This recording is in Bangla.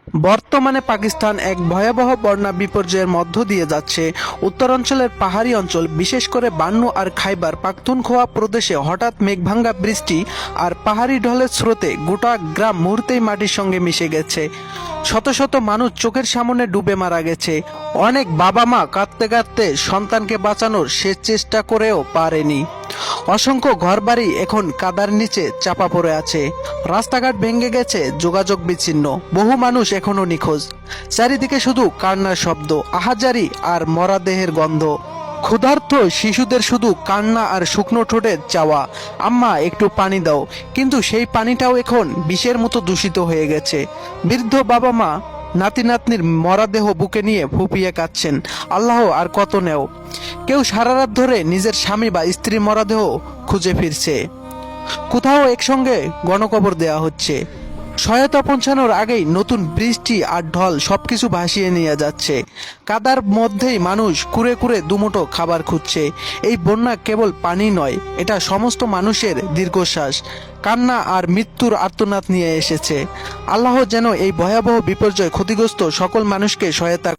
বর্তমানে পাকিস্তান এক ভয়াবহ বন্যা বিপর্যয়ের মধ্য দিয়ে যাচ্ছে। উত্তরাঞ্চলের পাহাড়ি অঞ্চল, বিশেষ করে বান্নু আর খাইবার পাখতুনখোয়া প্রদেশে হঠাৎ মেঘভাঙ্গা বৃষ্টি আর পাহাড়ি ঢলের স্রোতে গোটা গ্রাম মুহূর্তেই মাটির সঙ্গে মিশে গেছে। শত শত মানুষ চোখের সামনে ডুবে মারা গেছে। অনেক বাবা মা কাঁদতে কাঁদতে সন্তানকে বাঁচানোর শেষ চেষ্টা করেও পারেনি। অসংখ্য ঘরবাড়ি এখন কাদার নিচে চাপা পড়ে আছে। রাস্তাঘাট ভেঙে গেছে, যোগাযোগ বিচ্ছিন্ন। বহু মানুষ এখনো নিখোঁজ। চারিদিকে শুধু কান্নার শব্দ, আহাজারি আর মরাদেহের গন্ধ। ক্ষুধার্ত শিশুদের শুধু কান্না আর শুকনো ঠোঁটের চাওয়া, আম্মা একটু পানি দাও। কিন্তু সেই পানিটাও এখন বিষের মতো দূষিত হয়ে গেছে। বৃদ্ধ বাবা মা নাতি নাতনির মরাদেহ বুকে নিয়ে ফুপিয়ে কাঁদছেন, আল্লাহ আর কত নেও। কেউ সারা রাত ধরে নিজের স্বামী বা স্ত্রীর মরাদেহ খুঁজে ফিরছে। কোথাও একসঙ্গে গণকবর দেয়া হচ্ছে। সহায়তা পৌঁছানোর আগেই নতুন বৃষ্টি আর ঢল সবকিছু ভাসিয়ে নিয়ে যাচ্ছে। কাদার মধ্যেই মানুষ কুরে কুরে দুমুঠো খাবার খুঁজছে। এই বন্যা কেবল পানি নয়, এটা সমস্ত মানুষের দীর্ঘশ্বাস, কান্না আর মৃত্যুর আর্তনাদ নিয়ে এসেছে। আল্লাহ যেন এই ভয়াবহ বিপর্যয় ক্ষতিগ্রস্ত সকল মানুষকে সহায়তা